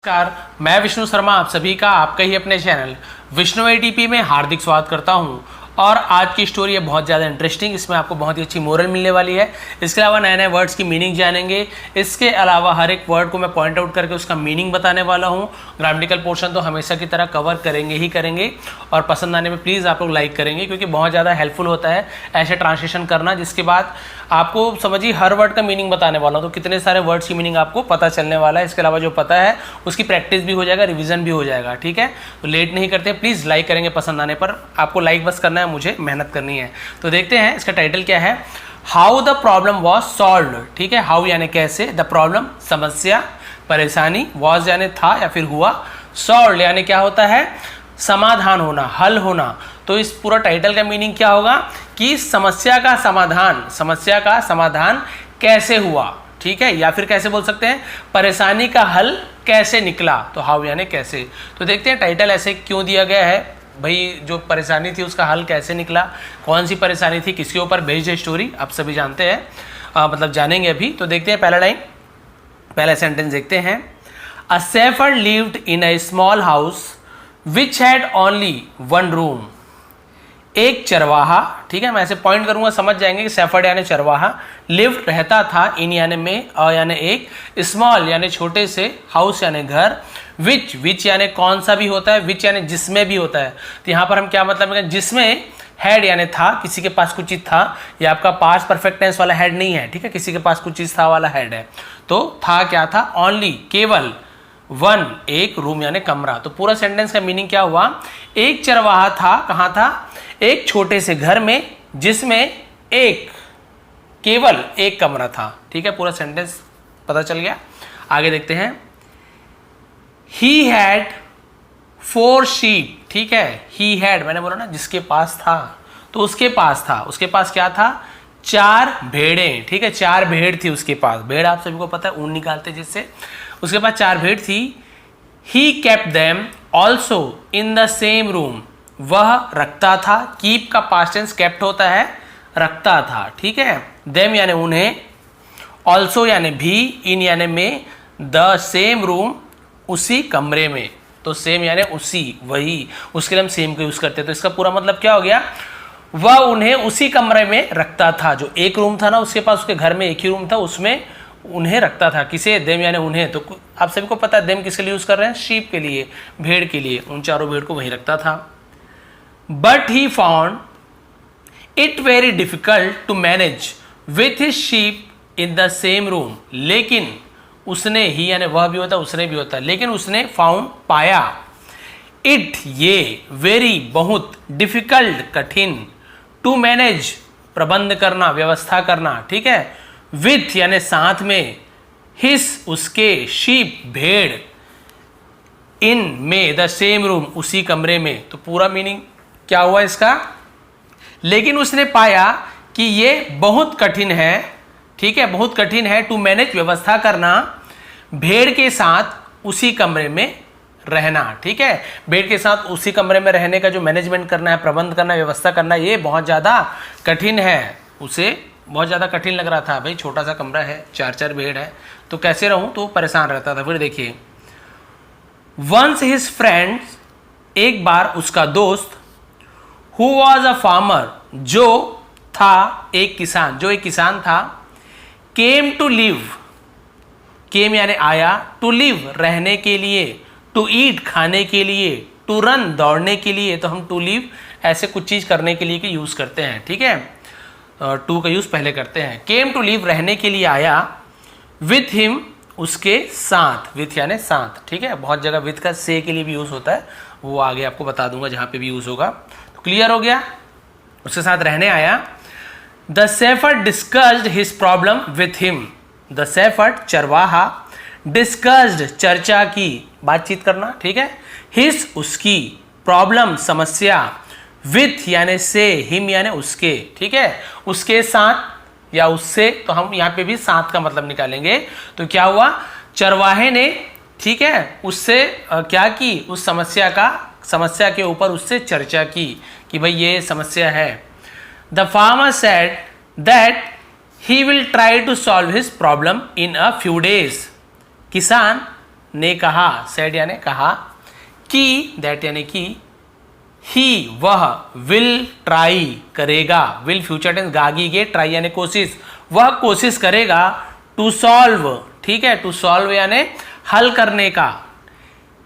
नमस्कार, मैं विष्णु शर्मा आप सभी का आपका ही अपने चैनल विष्णु एटीपी में हार्दिक स्वागत करता हूं। और आज की स्टोरी है बहुत ज़्यादा इंटरेस्टिंग। इसमें आपको बहुत ही अच्छी मोरल मिलने वाली है। इसके अलावा नए नए वर्ड्स की मीनिंग जानेंगे। इसके अलावा हर एक वर्ड को मैं पॉइंट आउट करके उसका मीनिंग बताने वाला हूं। ग्रामेटिकल पोर्शन तो हमेशा की तरह कवर करेंगे ही करेंगे। और पसंद आने में प्लीज़ आप लोग लाइक करेंगे, क्योंकि बहुत ज़्यादा हेल्पफुल होता है ऐसे ट्रांसलेशन करना, जिसके बाद आपको समझिए हर वर्ड का मीनिंग बताने वाला हूँ, तो कितने सारे वर्ड्स की मीनिंग आपको पता चलने वाला है। इसके अलावा जो पता है उसकी प्रैक्टिस भी हो जाएगा, रिवीजन भी हो जाएगा। ठीक है, तो लेट नहीं करते, प्लीज़ लाइक करेंगे। पसंद आने पर आपको लाइक बस करना है, मुझे मेहनत करनी है। तो देखते हैं इसका टाइटल क्या है। How the problem was solve. ठीक है, हाउ यानी कैसे, द प्रॉब्लम समस्या, परेशानी, वॉज यानी था या फिर हुआ, सॉल्व यानी क्या होता है, समाधान होना, हल होना। तो इस पूरा टाइटल का मीनिंग क्या होगा कि समस्या का समाधान कैसे हुआ। ठीक है, या फिर कैसे बोल सकते हैं, परेशानी का हल कैसे निकला। तो हाउ यानी कैसे। तो देखते हैं टाइटल ऐसे क्यों दिया गया है भाई। जो परेशानी थी उसका हल कैसे निकला, कौन सी परेशानी थी, किसके ऊपर बेस्ड है स्टोरी, आप सभी जानते हैं, मतलब जानेंगे अभी। तो देखते हैं पहला लाइन, पहला सेंटेंस देखते हैं। A shepherd lived in a small house which had only one room. एक चरवाहा, ठीक है, मैं ऐसे पॉइंट करूंगा समझ जाएंगे कि शेफर्ड यानी चरवाहा, लिव्ड रहता था, इन यानी में, यानी एक, स्मॉल यानी छोटे से, हाउस यानी घर, विच यानी कौन सा भी होता है, विच यानी जिसमें भी होता है। तो यहाँ पर हम क्या मतलब है, जिसमें, हैड यानी था, किसी के पास कुछ चीज था। ये आपका पास्ट परफेक्ट टेंस वाला हैड नहीं है, ठीक है, किसी के पास कुछ चीज था वाला हैड है। तो था क्या था, ओनली केवल, वन एक, रूम यानी कमरा। तो पूरा सेंटेंस का मीनिंग क्या हुआ, एक चरवाहा था, कहाँ था, एक छोटे से घर में, जिसमें एक, केवल एक कमरा था। ठीक है, पूरा सेंटेंस पता चल गया। आगे देखते हैं। He had 4 sheep। ठीक है, he had मैंने बोला ना जिसके पास था, तो उसके पास था, उसके पास क्या था, 4 भेड़ें। ठीक है, 4 भेड़ थी उसके पास। भेड़ आप सभी को पता है, ऊन निकालते जिससे, उसके पास 4 भेड़ थी। He kept them also in the same room। वह रखता था, कीप का पास्ट टेंस केप्ट होता है, रखता था। ठीक है, देम यानी उन्हें, ऑल्सो यानी भी, इन यानी में, द सेम रूम उसी कमरे में। तो सेम यानी उसी, वही, उसके लिए हम सेम को यूज करते हैं। तो इसका पूरा मतलब क्या हो गया, वह उन्हें उसी कमरे में रखता था। जो एक रूम था ना उसके पास, उसके घर में एक ही रूम था, उसमें उन्हें रखता था। किसे, देम यानी उन्हें। तो आप सभी को पता है देम किसके लिए यूज कर रहे हैं, शीप के लिए, भेड़ के लिए। उन चारों भेड़ को वहीं रखता था। But he found it very difficult to manage with his sheep in the same room. लेकिन उसने, ही यानी वह भी होता, उसने भी होता, लेकिन उसने फाउंड पाया, इट ये, वेरी बहुत, डिफिकल्ट कठिन, टू मैनेज प्रबंध करना, व्यवस्था करना। ठीक है, विथ यानी साथ में, हिस उसके, शीप भेड़, इन में, द सेम रूम उसी कमरे में। तो पूरा मीनिंग क्या हुआ इसका, लेकिन उसने पाया कि ये बहुत कठिन है। ठीक है, बहुत कठिन है, टू मैनेज व्यवस्था करना, भेड़ के साथ उसी कमरे में रहना। ठीक है, भेड़ के साथ उसी कमरे में रहने का जो मैनेजमेंट करना है, प्रबंध करना, व्यवस्था करना, ये बहुत ज़्यादा कठिन है। उसे बहुत ज़्यादा कठिन लग रहा था, भाई छोटा सा कमरा है, 4 भेड़ है, तो कैसे रहूं, तो परेशान रहता था। फिर देखिए, वंस हिज फ्रेंड्स, एक बार उसका दोस्त, हु वॉज अ फार्मर, जो था एक किसान, जो एक किसान था, केम टू लिव, केम यानी आया, टू लिव रहने के लिए, टू ईट खाने के लिए, टू रन दौड़ने के लिए। तो हम टू लिव ऐसे कुछ चीज करने के लिए यूज करते हैं। ठीक है, टू का यूज पहले करते हैं। केम टू लिव रहने के लिए आया, विथ हिम उसके साथ, विथ यानी साथ। ठीक है, बहुत जगह विथ का से के लिए भी यूज होता है, वो आगे आपको बता दूंगा जहां पे भी यूज होगा। तो क्लियर हो गया, उसके साथ रहने आया। The shepherd discussed his problem with him. The shepherd चरवाहा, डिस्कस्ड चर्चा की, बातचीत करना। ठीक है, हिज उसकी, प्रॉब्लम समस्या, विथ यानी से, हिम यानी उसके। ठीक है, उसके साथ या उससे, तो हम यहाँ पे भी साथ का मतलब निकालेंगे। तो क्या हुआ, चरवाहे ने, ठीक है, उससे क्या की, उस समस्या के ऊपर उससे चर्चा की कि भाई ये समस्या है। The farmer said that he will try to solve his problem in a few days. किसान ने कहा, सेड यानी कहा, कि दैट यानी कि ही वह, विल ट्राई करेगा, विल फ्यूचर टेंस गागी गे, ट्राई यानी कोशिश, वह कोशिश करेगा, टू सॉल्व, ठीक है, टू सॉल्व यानी हल करने का,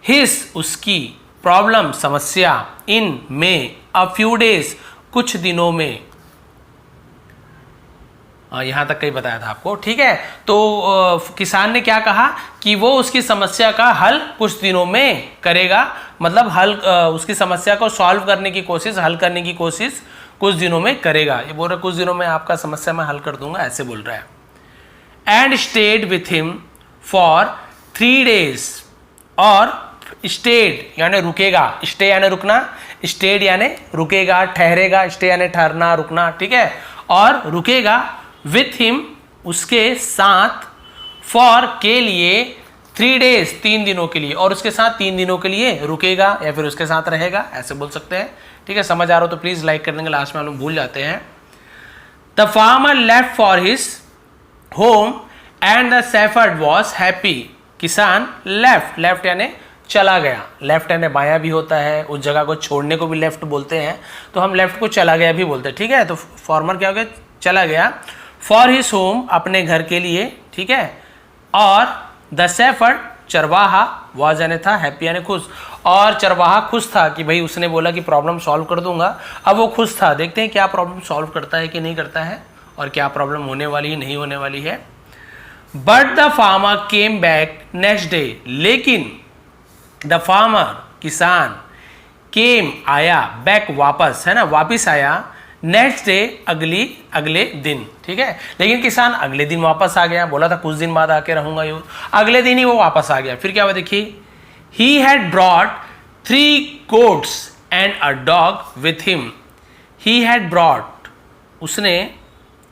हिस उसकी, प्रॉब्लम समस्या, इन में, अ फ्यू डेज कुछ दिनों में, यहां तक कहीं बताया था आपको, ठीक है। तो किसान ने क्या कहा कि वो उसकी समस्या का हल कुछ दिनों में करेगा, मतलब हल उसकी समस्या को सॉल्व करने की कोशिश, हल करने की कोशिश कुछ दिनों में करेगा। ये बोल रहा है कुछ दिनों में आपका समस्या मैं हल कर दूंगा, ऐसे बोल रहा है। And stayed with him for 3 days, और स्टेड यानी रुकेगा, स्टे यानी रुकना, स्टेड यानी रुकेगा, ठहरेगा, स्टे यानी ठहरना, रुकना, ठीक है, और रुकेगा, विथ हिम उसके साथ, फॉर के लिए, 3 days 3 दिनों के लिए, और उसके साथ 3 दिनों के लिए रुकेगा या फिर उसके साथ रहेगा, ऐसे बोल सकते हैं, ठीक है। समझ आ रहा हो तो प्लीज लाइक कर देंगे, लास्ट में हम लोग भूल जाते हैं। The farmer left for his home and the shepherd was happy, किसान लेफ्ट, लेफ्ट यानी चला गया, लेफ्ट यानी बायां भी होता है, उस जगह को छोड़ने को भी लेफ्ट बोलते हैं, तो हम लेफ्ट को चला गया भी बोलते हैं, ठीक है। तो फार्मर क्या हो गया, चला गया, फॉर हिज होम अपने घर के लिए, ठीक है, और द शेफर्ड चरवाहा, वॉज यानी था, हैप्पी यानी खुश, और चरवाहा खुश था कि भाई उसने बोला कि प्रॉब्लम सॉल्व कर दूंगा, अब वो खुश था। देखते हैं क्या प्रॉब्लम सॉल्व करता है कि नहीं करता है, और क्या प्रॉब्लम होने वाली है नहीं होने वाली है। But the farmer came back next day, लेकिन द फार्मर किसान, केम आया, बैक वापस, है ना, वापिस आया, नेक्स्ट डे अगले दिन, ठीक है। लेकिन किसान अगले दिन वापस आ गया, बोला था कुछ दिन बाद आके रहूंगा, यो अगले दिन ही वो वापस आ गया। फिर क्या हुआ देखिए, he had brought 3 goats and a dog with him, he had brought, उसने,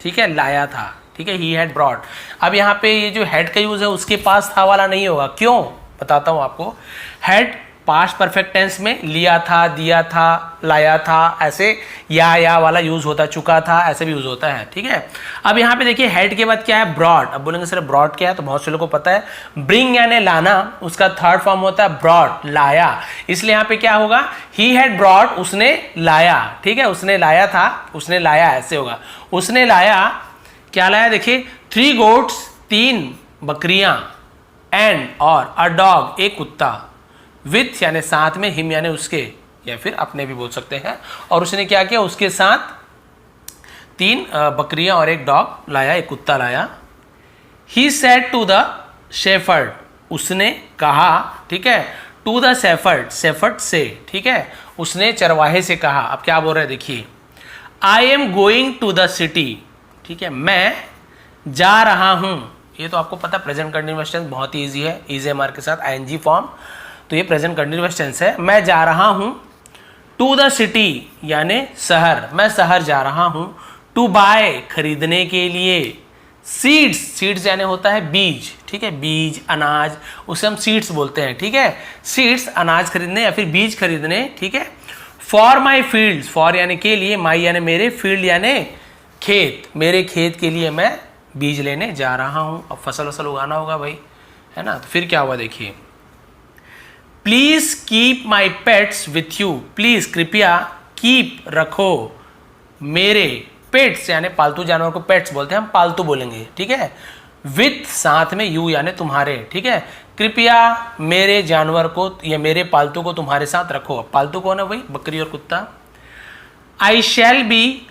ठीक है, लाया था, ठीक है, ही हैड ब्रॉट। अब यहाँ पे ये जो हैड का यूज है उसके पास था वाला नहीं होगा, क्यों बताता हूं आपको। हैड पास्ट परफेक्ट टेंस में लिया था, दिया था, लाया था, ऐसे या वाला यूज होता है, चुका था, ऐसे भी यूज होता है, ठीक है। अब यहाँ पे देखिए हेड के बाद क्या है, ब्रॉड। अब बोलेंगे सर ब्रॉड क्या है, तो बहुत से लोगों को पता है, ब्रिंग यानी लाना, उसका थर्ड फॉर्म होता है ब्रॉड, लाया। इसलिए यहाँ पे क्या होगा, ही हैड ब्रॉड, उसने लाया, ठीक है, उसने लाया था, उसने लाया, ऐसे होगा, उसने लाया, क्या लाया देखिए, 3 goats 3 बकरियां, एंड और अ डॉग एक कुत्ता, विथ यानी साथ में, हिम यानी उसके, या फिर अपने भी बोल सकते हैं। और उसने क्या किया, उसके साथ 3 बकरियां और एक डॉग लाया, एक कुत्ता लाया। He said to the shepherd, उसने कहा, ठीक है, टू द शेफर्ड, शेफर्ड से, ठीक है, उसने चरवाहे से कहा। अब क्या बोल रहे हैं देखिए, I am going to the city, ठीक है, मैं जा रहा हूं। ये तो आपको पता, प्रेजेंट कंटिन्यूअस टेंस बहुत ही ईजी है, इज एम आर के साथ आईएनजी फॉर्म, तो ये प्रेजेंट कंटिन्यूअस टेंस है। मैं जा रहा हूं, टू द सिटी यानी शहर, मैं शहर जा रहा हूं, टू बाय खरीदने के लिए, सीड्स, सीड्स यानी होता है बीज, ठीक है, बीज अनाज, उसे हम सीड्स बोलते हैं, ठीक है, सीड्स अनाज खरीदने या फिर बीज खरीदने, ठीक है। फॉर माई फील्ड, फॉर यानी के लिए, माई यानी मेरे, फील्ड यानी खेत, मेरे खेत के लिए मैं बीज लेने जा रहा हूं। अब फसल वसल उगाना होगा भाई, है ना। तो फिर क्या हुआ देखिए, please keep my pets with you, please कृपया, कीप रखो, मेरे पेट्स यानी पालतू जानवर को पेट्स बोलते हैं, हम पालतू बोलेंगे, ठीक है, विथ साथ में, यू यानी तुम्हारे, ठीक है, कृपया मेरे जानवर को या मेरे पालतू को तुम्हारे साथ रखो। पालतू कौन है भाई, बकरी और कुत्ता। I shall be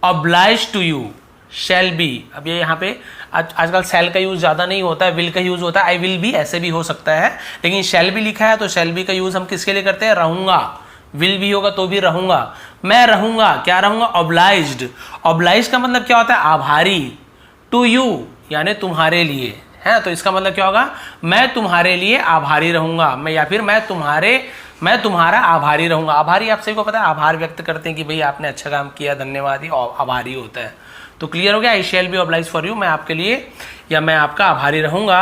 oblige to you, shall be, अब ये यहाँ पे आजकल शैल का यूज ज्यादा नहीं होता है, विल का यूज होता है, आई विल बी ऐसे भी हो सकता है, लेकिन शैल बी लिखा है तो शैल बी का यूज हम किसके लिए करते हैं, रहूंगा, विल भी होगा तो भी रहूंगा, मैं रहूंगा, क्या रहूंगा, ऑब्लाइज्ड। ऑब्लाइज्ड का मतलब क्या होता है, आभारी, टू यू यानी तुम्हारे लिए, है, तो इसका मतलब क्या होगा, मैं तुम्हारे लिए आभारी रहूंगा, मैं, या फिर मैं तुम्हारा आभारी रहूंगा। आभारी आप सभी को पता है, आभार व्यक्त करते हैं कि भाई आपने अच्छा काम किया, धन्यवाद, ही आभारी होता है। तो क्लियर हो गया, I shall be oblige for you, मैं आपके लिए या मैं आपका आभारी रहूंगा।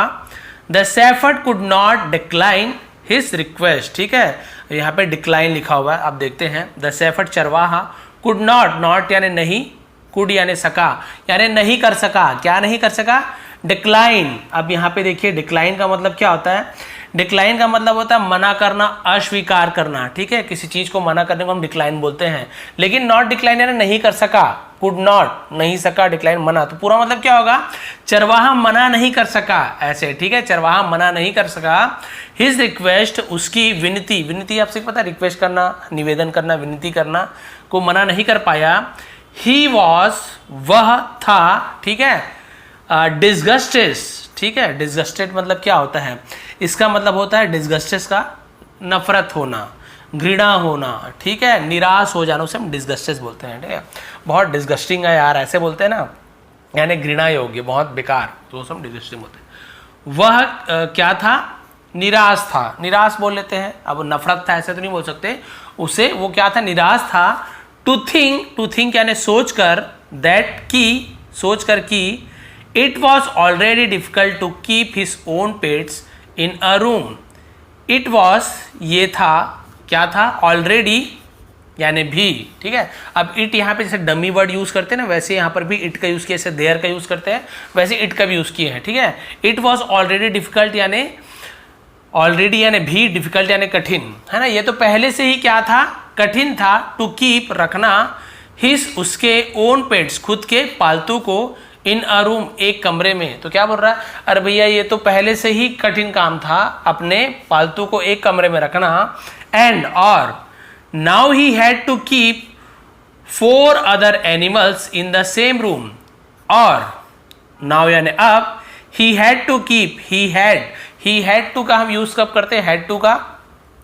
The shepherd could not decline his request, ठीक है, यहाँ पे डिक्लाइन लिखा हुआ है, अब देखते हैं। द शेफर्ड चरवाहा, कुड नॉट, नॉट यानी नहीं, कुड यानी सका, यानी नहीं कर सका, क्या नहीं कर सका, डिक्लाइन। अब यहाँ पे देखिए डिक्लाइन का मतलब क्या होता है, डिक्लाइन का मतलब होता है मना करना, अस्वीकार करना, ठीक है, किसी चीज को मना करने को हम डिक्लाइन बोलते हैं। लेकिन नॉट डिक्लाइन यानी नहीं कर सका, कुड नॉट, नहीं सका, डिक्लाइन मना, तो पूरा मतलब क्या होगा, चरवाहा मना नहीं कर सका, ऐसे, ठीक है, चरवाहा मना नहीं कर सका। हिज रिक्वेस्ट, उसकी विनती, विनती आपसे पता है रिक्वेस्ट करना, निवेदन करना, विनती करना, को मना नहीं कर पाया। ही वॉज, वह था, ठीक है, डिसगस्टेड, ठीक है, डिसगस्टेड मतलब क्या होता है, इसका मतलब होता है डिसगस्टेड का नफरत होना, घृणा होना, ठीक है, निराश हो जाना, उसे हम डिसगस्टेड बोलते हैं, ठीक है, बहुत डिसगस्टिंग है यार, ऐसे बोलते हैं ना, यानी घृणा योग्य, बहुत बेकार, तो उसे हम डिसगस्टिंग बोलते हैं। वह क्या था, निराश था, निराश बोल लेते हैं, अब नफरत था ऐसे तो नहीं बोल सकते, उसे वो क्या था, निराश था। टू थिंक यानी सोच कर, दैट की, सोच कर कि, it was already difficult to keep his own pets in a room. It was, ये था, क्या था, ऑलरेडी यानी भी, ठीक है। अब इट यहाँ पे जैसे डमी वर्ड यूज करते हैं ना, वैसे यहाँ पर भी इट का यूज किया, जैसे देयर का यूज करते हैं वैसे इट का भी यूज किए हैं, ठीक है। इट वॉज ऑलरेडी डिफिकल्ट यानी ऑलरेडी यानी भी, डिफिकल्ट यानी कठिन, है ना, ये तो पहले से ही क्या था, कठिन था। टू कीप रखना, हिज उसके ओन पेट्स खुद के पालतू को, इन अ रूम एक कमरे में, तो क्या बोल रहा है, अरे भैया ये तो पहले से ही कठिन काम था अपने पालतू को एक कमरे में रखना। एंड और now he had to keep 4 other animals in the same room. और नाउ यानी अब, he had to keep, he had to का हम यूज कब करते हैं, हैड टू का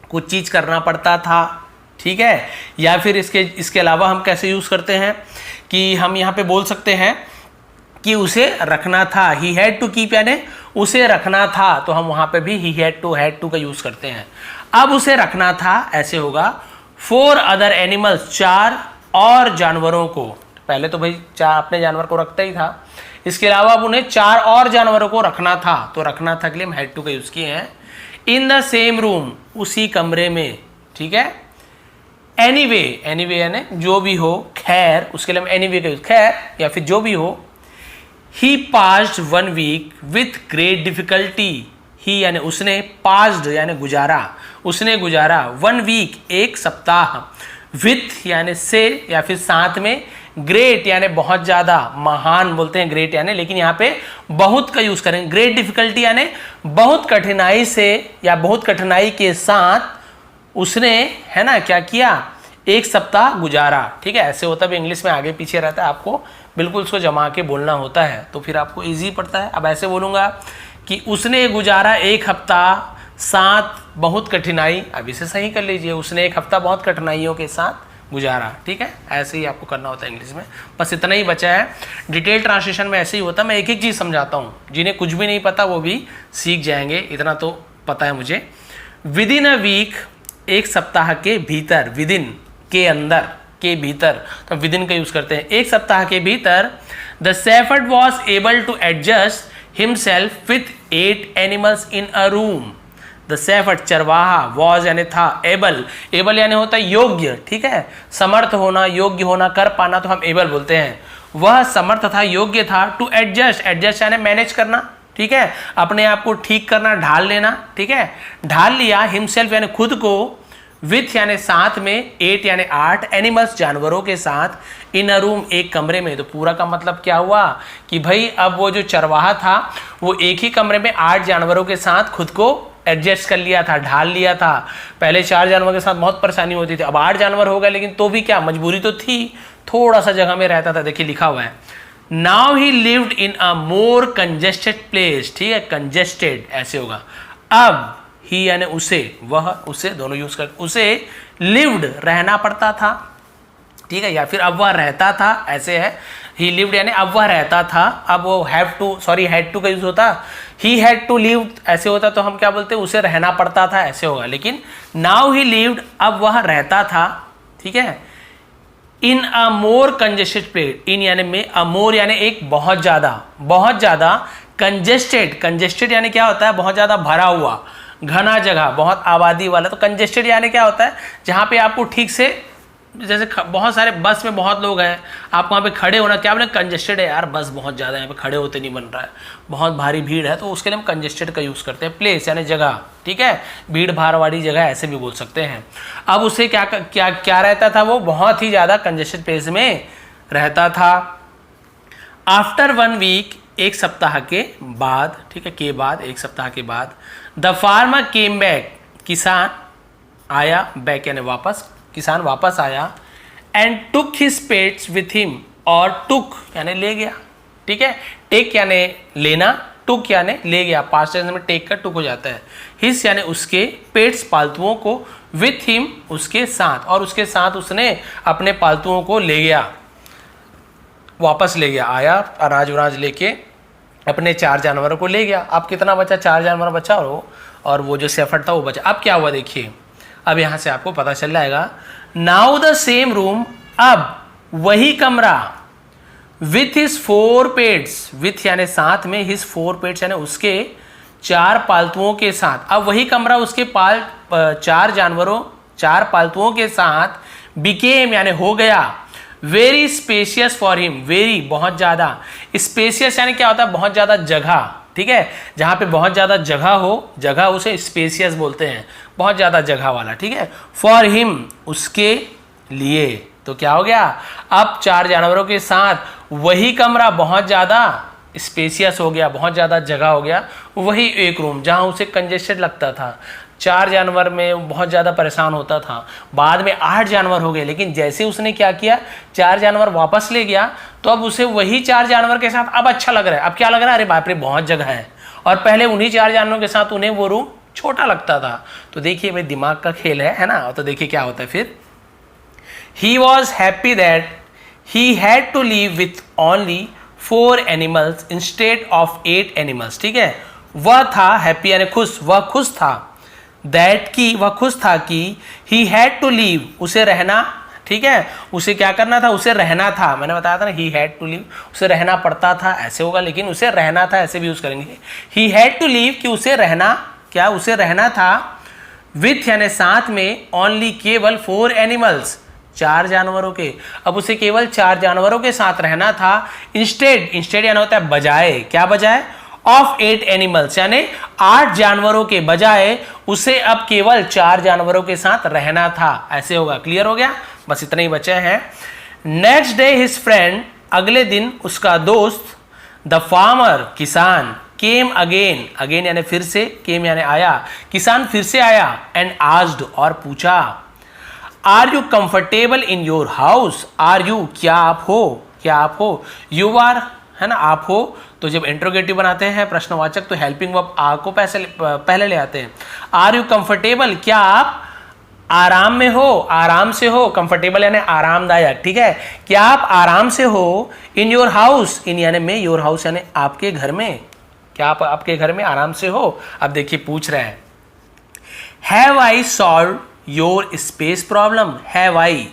कुछ चीज करना पड़ता था, ठीक है, या फिर इसके अलावा हम कैसे यूज करते हैं कि हम यहाँ पे बोल सकते हैं कि उसे रखना था, ही हैड टू कीप यानी उसे रखना था, तो हम वहां पे भी ही हैड टू का यूज करते हैं। अब उसे रखना था, ऐसे होगा, 4 अदर एनिमल्स, 4 और जानवरों को, पहले तो भाई 4 अपने जानवर को रखता ही था, इसके अलावा अब उन्हें 4 और जानवरों को रखना था, तो रखना था के लिए हम हैड टू का यूज किए हैं। इन द सेम रूम, उसी कमरे में, ठीक है। एनीवे यानी जो भी हो, खैर, उसके लिए हम एनीवे का यूज, खैर या फिर जो भी हो। He passed 1 week with great difficulty, he यानी उसने, पास्ड यानी गुजारा, उसने गुजारा 1 वीक एक सप्ताह, विथ यानी से या फिर साथ में, ग्रेट यानी बहुत ज्यादा, महान बोलते हैं ग्रेट यानी, लेकिन यहाँ पे बहुत का यूज करेंगे। ग्रेट डिफिकल्टी यानी बहुत कठिनाई से या बहुत कठिनाई के साथ उसने, है ना, क्या किया, एक सप्ताह गुजारा, ठीक है, ऐसे होता है, इंग्लिश में आगे पीछे रहता है, आपको बिल्कुल उसको जमा के बोलना होता है, तो फिर आपको इजी पड़ता है। अब ऐसे बोलूंगा कि उसने गुजारा एक हफ्ता साथ बहुत कठिनाई, अब इसे सही कर लीजिए, उसने एक हफ्ता बहुत कठिनाइयों के साथ गुजारा, ठीक है, ऐसे ही आपको करना होता है इंग्लिश में। बस इतना ही बचा है, डिटेल ट्रांसलेशन में ऐसे ही होता है, मैं एक एक चीज़ समझाता हूँ, जिन्हें कुछ भी नहीं पता वो भी सीख जाएंगे, इतना तो पता है मुझे। विद इन अ वीक, एक सप्ताह के भीतर, विद इन के अंदर, के भीतर, तो विद इन का यूज करते हैं, एक सप्ताह के भीतर। The shepherd was able to adjust himself with 8 animals in a room. The shepherd चरवाहा, वॉज यानी था, एबल यानी होता है योग्य, ठीक है, समर्थ होना, योग्य होना, कर पाना, तो हम एबल बोलते हैं। वह समर्थ था, योग्य था, टू एडजस्ट यानी मैनेज करना, ठीक है, अपने आप को ठीक करना, ढाल लेना, ठीक है, ढाल लिया, हिमसेल्फ यानी खुद को, विथ यानी साथ में, 8 यानी 8 एनिमल्स जानवरों के साथ, इन अ रूम एक कमरे में, तो पूरा का मतलब क्या हुआ कि भाई अब वो जो चरवाहा था वो एक ही कमरे में 8 जानवरों के साथ खुद को एडजस्ट कर लिया था, ढाल लिया था। पहले 4 जानवरों के साथ बहुत परेशानी होती थी, अब 8 जानवर हो गए, लेकिन तो भी क्या, मजबूरी तो थी, थोड़ा सा जगह में रहता था, देखिए लिखा हुआ है। Now he lived in a more congested place, ठीक है, कंजेस्टेड ऐसे होगा। अब ही यानी उसे, वह उसे, दोनों यूज कर, उसे लिव्ड रहना पड़ता था, ठीक है, या फिर अब वह रहता था, ऐसे है, ही लिव्ड यानी अब वह रहता था, अब वो हैड टू का यूज होता, ही हैड टू लिव ऐसे होता, तो हम क्या बोलते हैं, उसे रहना पड़ता था, ऐसे होगा। लेकिन नाउ ही लिव्ड, अब वह रहता था, ठीक है, इन अ मोर कंजेस्टेड प्लेस, इन यानी में, अ मोर यानी एक बहुत ज्यादा, कंजेस्टेड यानी क्या होता है, बहुत ज्यादा भरा हुआ, घना जगह, बहुत आबादी वाला, तो कंजेस्टेड यानी क्या होता है, जहां पे आपको ठीक से जैसे बहुत सारे बस में बहुत लोग हैं, आप वहाँ पे खड़े होना, क्या बोले कंजेस्टेड है यार, बस बहुत ज़्यादा यहाँ पे खड़े होते नहीं बन रहा है, बहुत भारी भीड़ है, तो उसके लिए हम कंजेस्टेड का यूज़ करते हैं। प्लेस यानी जगह, ठीक है, भीड़ भाड़ वाली जगह ऐसे भी बोल सकते हैं। अब उससे क्या क्या क्या रहता था, वो बहुत ही ज़्यादा कंजेस्टेड प्लेस में रहता था। आफ्टर 1 वीक, एक सप्ताह के बाद, ठीक है, के बाद, एक सप्ताह के बाद, द फार्मर केम बैक, किसान आया, बैक यानी वापस, किसान वापस आया, and took his pets with him, और टुक यानी ले गया, ठीक है, टेक यानी लेना, टुक यानी ले गया, पास्ट टेंस में टेक का टुक हो जाता है, हिज यानी उसके, पेट्स पालतुओं को, विथ हिम उसके साथ, और उसके साथ उसने अपने पालतुओं को ले गया, वापस ले गया, आया अनाज उनाज लेके अपने 4 जानवरों को ले गया। अब कितना बचा, 4 जानवर बचा, और वो जो शेफर्ड था वो बचा। अब क्या हुआ देखिए, अब यहाँ से आपको पता चल जाएगा। नाउ द सेम रूम, अब वही कमरा, विथ हिज 4 पेट्स, विथ यानी साथ में, हिज 4 पेट्स यानी उसके 4 पालतुओं के साथ, अब वही कमरा उसके 4 जानवरों, 4 पालतुओं के साथ, बिकेम यानी हो गया, very spacious for him, very बहुत ज्यादा, स्पेशियस यानी क्या होता है, बहुत ज्यादा जगह, ठीक है, जहां पे बहुत ज्यादा जगह हो, जगह उसे स्पेशियस बोलते हैं, बहुत ज्यादा जगह वाला, ठीक है, फॉर हिम उसके लिए। तो क्या हो गया, अब 4 जानवरों के साथ वही कमरा बहुत ज्यादा स्पेशियस हो गया, बहुत ज्यादा जगह हो गया, वही एक रूम जहां उसे कंजेस्टेड लगता था, 4 जानवर में बहुत ज़्यादा परेशान होता था, बाद में 8 जानवर हो गए, लेकिन जैसे उसने क्या किया, 4 जानवर वापस ले गया, तो अब उसे वही 4 जानवर के साथ अब अच्छा लग रहा है। अब क्या लग रहा है, अरे बाप रे बहुत जगह है, और पहले उन्हीं 4 जानवरों के साथ उन्हें वो रूम छोटा लगता था। तो देखिए भाई दिमाग का खेल है ना। तो देखिए क्या होता है फिर, he was happy that he had to live with only 4 animals instead of 8 animals, ठीक है, वह था हैप्पी यानी खुश, वह खुश था, दैट की वह खुश था कि ही हैड टू लीव उसे रहना, ठीक है, उसे क्या करना था, उसे रहना था, मैंने बताया था ना, ही हैड टू लीव उसे रहना पड़ता था ऐसे होगा, लेकिन उसे रहना था ऐसे भी यूज करेंगे। ही हैड टू लीव कि उसे रहना, क्या उसे रहना था, विथ यानी साथ में, ओनली केवल 4 एनिमल्स 4 जानवरों के, अब उसे केवल 4 जानवरों के साथ रहना था, इंस्टेड, इंस्टेड यानी होता है बजाय, क्या बजाय, ऑफ 8 एनिमल्स यानी 8 जानवरों के बजाय उसे अब केवल 4 जानवरों के साथ रहना था, ऐसे होगा। क्लियर हो गया, बस इतने ही बचे हैं। नेक्स्ट डे हिज फ्रेंड, अगले दिन उसका दोस्त, द फार्मर किसान, केम अगेन, अगेन यानी फिर से, केम यानी आया, किसान फिर से आया, एंड आस्क्ड और पूछा, are you comfortable in your house, are you क्या आप हो, क्या आप हो, यू आर है ना, आप हो, तो जब इंट्रोगेटिव बनाते हैं प्रश्नवाचक तो हेल्पिंग वर्ब आर को पहले ले आते हैं। आर यू कंफर्टेबल, क्या आप आराम में हो, आराम से हो, कंफर्टेबल यानी आरामदायक, ठीक है, क्या आप आराम से हो, इन योर हाउस, इन यानी में, योर हाउस यानी आपके घर में, क्या आप आपके घर में आराम से हो। अब देखिए पूछ रहे हैं, have I solve your space problem, have I,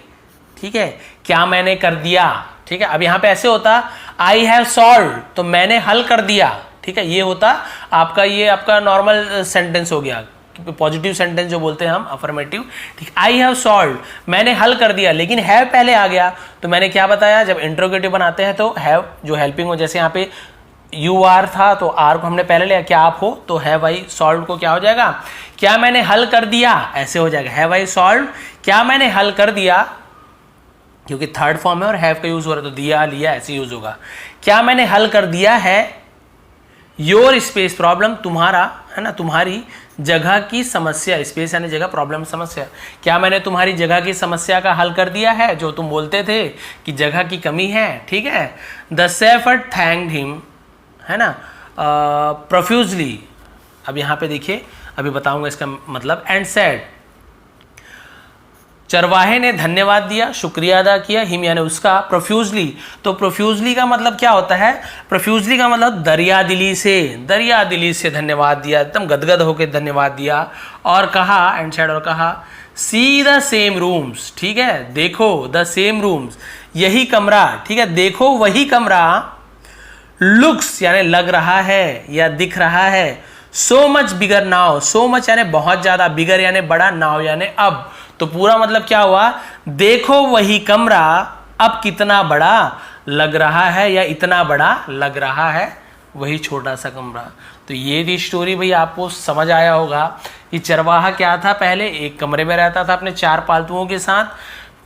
ठीक है, क्या मैंने कर दिया, ठीक है। अब यहां पे ऐसे होता आई हैव सॉल्व, तो मैंने हल कर दिया, ठीक है, ये होता आपका, ये आपका नॉर्मल सेंटेंस हो गया, पॉजिटिव सेंटेंस जो बोलते हैं हम, अफर्मेटिव, ठीक, आई हैव सॉल्व मैंने हल कर दिया, लेकिन हैव पहले आ गया, तो मैंने क्या बताया, जब इंट्रोगेटिव बनाते हैं तो हैव जो हेल्पिंग हो, जैसे यहाँ पे यू आर था तो आर को हमने पहले लिया, क्या आप हो, तो हैव आई सॉल्व को क्या हो जाएगा, क्या मैंने हल कर दिया, ऐसे हो जाएगा, हैव आई सॉल्व क्या मैंने हल कर दिया, क्योंकि थर्ड फॉर्म है और हैव का यूज हो रहा है तो दिया लिया ऐसे यूज होगा, क्या मैंने हल कर दिया है, योर स्पेस प्रॉब्लम तुम्हारा है ना, तुम्हारी जगह की समस्या, स्पेस यानी जगह, प्रॉब्लम समस्या, क्या मैंने तुम्हारी जगह की समस्या का हल कर दिया है, जो तुम बोलते थे कि जगह की कमी है, ठीक है। द शेफर्ड थैंक्ड हिम, है ना, प्रोफ्यूजली, अब यहाँ पे देखिए अभी बताऊंगा इसका मतलब, एंड सेड, चरवाहे ने धन्यवाद दिया, शुक्रिया अदा किया, हिम यानी उसका, प्रोफ्यूजली, तो प्रोफ्यूजली का मतलब क्या होता है, प्रोफ्यूजली का मतलब दरिया दिली से धन्यवाद दिया, एकदम गदगद होकर धन्यवाद दिया, और कहा, एंड सेड और कहा, सी द सेम रूम्स, ठीक है, देखो, द सेम रूम्स यही कमरा, ठीक है, देखो वही कमरा, लुक्स यानी लग रहा है या दिख रहा है, so much bigger now, so much यानी बहुत ज्यादा, बिगर यानी बड़ा, नाउ यानी अब, तो पूरा मतलब क्या हुआ, देखो वही कमरा अब कितना बड़ा लग रहा है, या इतना बड़ा लग रहा है वही छोटा सा कमरा। तो ये थी स्टोरी भाई, आपको समझ आया होगा कि चरवाहा क्या था। पहले एक कमरे में रहता था अपने 4 पालतुओं के साथ,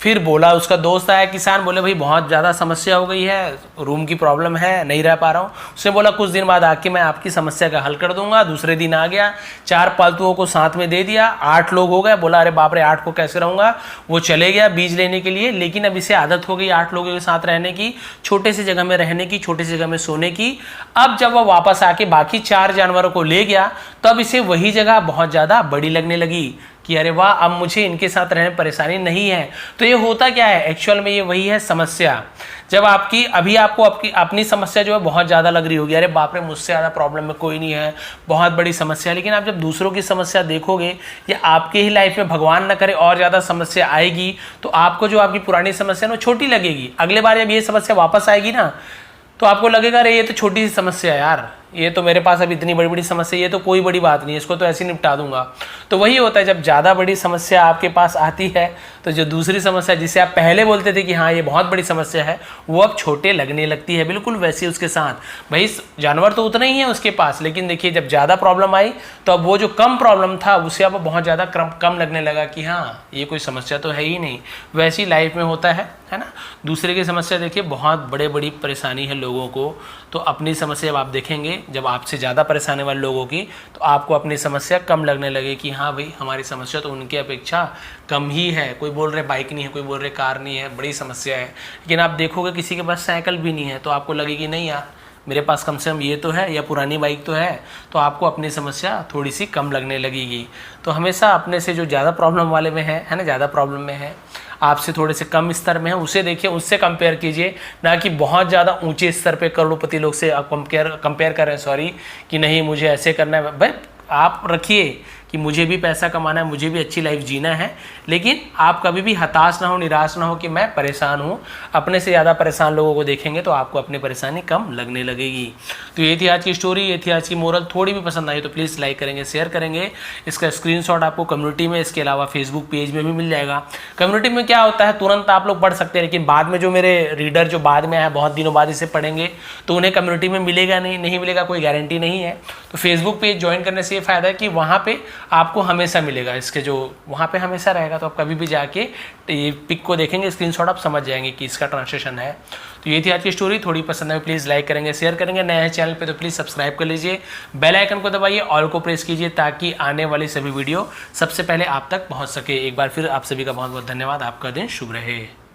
फिर बोला, उसका दोस्त आया किसान, बोले भाई बहुत ज़्यादा समस्या हो गई है, रूम की प्रॉब्लम है, नहीं रह पा रहा हूँ। उसने बोला कुछ दिन बाद आके मैं आपकी समस्या का हल कर दूंगा। दूसरे दिन आ गया, 4 पालतुओं को साथ में दे दिया, 8 लोग हो गए। बोला अरे बाप रे 8 को कैसे रहूँगा। वो चले गया बीज लेने के लिए, लेकिन अब इसे आदत हो गई 8 लोगों के साथ रहने की, छोटे सी जगह में रहने की, छोटी सी जगह में सोने की। अब जब वह वापस आके बाकी 4 जानवरों को ले गया, तब इसे वही जगह बहुत ज़्यादा बड़ी लगने लगी कि अरे वाह अब मुझे इनके साथ रहने में परेशानी नहीं है। तो ये होता क्या है एक्चुअल में, ये वही है समस्या। जब आपको अपनी समस्या जो है बहुत ज़्यादा लग रही होगी, अरे बाप रे मुझसे ज़्यादा प्रॉब्लम में कोई नहीं है, बहुत बड़ी समस्या है। लेकिन आप जब दूसरों की समस्या देखोगे या आपके ही लाइफ में भगवान न करे और ज़्यादा समस्या आएगी, तो आपको जो आपकी पुरानी समस्या है वो छोटी लगेगी। अगले बार जब ये समस्या वापस आएगी ना, तो आपको लगेगा अरे ये तो छोटी सी समस्या है यार, ये तो मेरे पास अब इतनी बड़ी बड़ी समस्या, ये तो कोई बड़ी बात नहीं है, इसको तो ऐसे ही निपटा दूंगा। तो वही होता है, जब ज़्यादा बड़ी समस्या आपके पास आती है तो जो दूसरी समस्या जिसे आप पहले बोलते थे कि हाँ ये बहुत बड़ी समस्या है, वो अब छोटे लगने लगती है। बिल्कुल वैसे उसके साथ भाई जानवर तो उतना ही है उसके पास, लेकिन देखिए जब ज़्यादा प्रॉब्लम आई तो अब वो जो कम प्रॉब्लम था उसे अब बहुत ज़्यादा कम लगने लगा कि हाँ ये कोई समस्या तो है ही नहीं। वैसी लाइफ में होता है ना। दूसरे की समस्या देखिए बहुत बड़ी परेशानी है लोगों को, तो अपनी समस्या जब आप देखेंगे, जब आपसे ज़्यादा परेशानी वाले लोगों की, तो आपको अपनी समस्या कम लगने लगे कि हाँ भाई हमारी समस्या तो उनकी अपेक्षा कम ही है। कोई बोल रहे बाइक नहीं है, कोई बोल रहे कार नहीं है, बड़ी समस्या है। लेकिन आप देखोगे किसी के पास साइकिल भी नहीं है, तो आपको लगेगी नहीं यार मेरे पास कम से कम ये तो है, या पुरानी बाइक तो है, तो आपको अपनी समस्या थोड़ी सी कम लगने लगेगी। तो हमेशा अपने से जो ज़्यादा प्रॉब्लम वाले में है ना, ज़्यादा प्रॉब्लम में है, आपसे थोड़े से कम स्तर में है, उसे देखिए, उससे कंपेयर कीजिए, ना कि बहुत ज़्यादा ऊंचे स्तर पे करोड़पति लोग से आप कंपेयर कर रहे हैं कि नहीं मुझे ऐसे करना है। भाई आप रखिए कि मुझे भी पैसा कमाना है, मुझे भी अच्छी लाइफ जीना है, लेकिन आप कभी भी हताश ना हो, निराश ना हो कि मैं परेशान हूँ। अपने से ज़्यादा परेशान लोगों को देखेंगे तो आपको अपनी परेशानी कम लगने लगेगी। तो ये थी आज की स्टोरी, ये थी आज की मोरल। थोड़ी भी पसंद आई तो प्लीज़ लाइक करेंगे, शेयर करेंगे। इसका स्क्रीनशॉट आपको कम्युनिटी में, इसके अलावा फेसबुक पेज में भी मिल जाएगा। कम्युनिटी में क्या होता है, तुरंत आप लोग पढ़ सकते हैं, लेकिन बाद में जो मेरे रीडर जो बाद में आए, बहुत दिनों बाद इसे पढ़ेंगे, तो उन्हें कम्युनिटी में मिलेगा नहीं मिलेगा, कोई गारंटी नहीं है। तो फेसबुक पेज ज्वाइन करने से ये फ़ायदा है कि वहाँ पर आपको हमेशा मिलेगा, इसके जो वहाँ पे हमेशा रहेगा, तो आप कभी भी जाके ये पिक को देखेंगे, स्क्रीनशॉट, आप समझ जाएंगे कि इसका ट्रांसलेशन है। तो ये थी आज की स्टोरी। थोड़ी पसंद है प्लीज़ लाइक करेंगे, शेयर करेंगे। नए हैं चैनल पे तो प्लीज़ सब्सक्राइब कर लीजिए, बेल आइकन को दबाइए, ऑल को प्रेस कीजिए, ताकि आने वाली सभी वीडियो सबसे पहले आप तक पहुँच सके। एक बार फिर आप सभी का बहुत बहुत धन्यवाद। आपका दिन शुभ रहे।